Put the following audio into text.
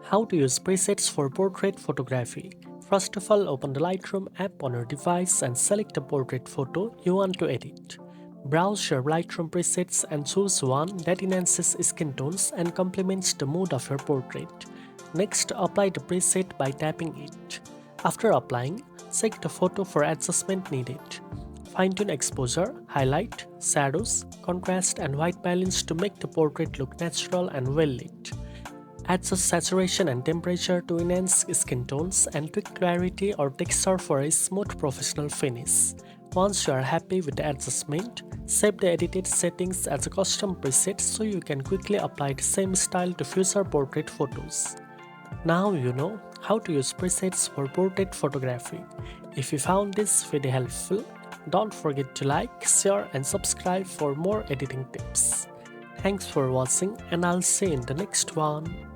How to use presets for portrait photography. First of all, open the Lightroom app on your device and select a portrait photo you want to edit. Browse your Lightroom presets and choose one that enhances skin tones and complements the mood of your portrait. Next, apply the preset by tapping it. After applying, check the photo for adjustment needed. Fine-tune exposure, highlight, shadows, contrast and white balance to make the portrait look natural and well lit. Adjust saturation and temperature to enhance skin tones and tweak clarity or texture for a smooth professional finish. Once you are happy with the adjustment, save the edited settings as a custom preset so you can quickly apply the same style to future portrait photos. Now you know how to use presets for portrait photography. If you found this video helpful, don't forget to like, share and subscribe for more editing tips. Thanks for watching and I'll see you in the next one.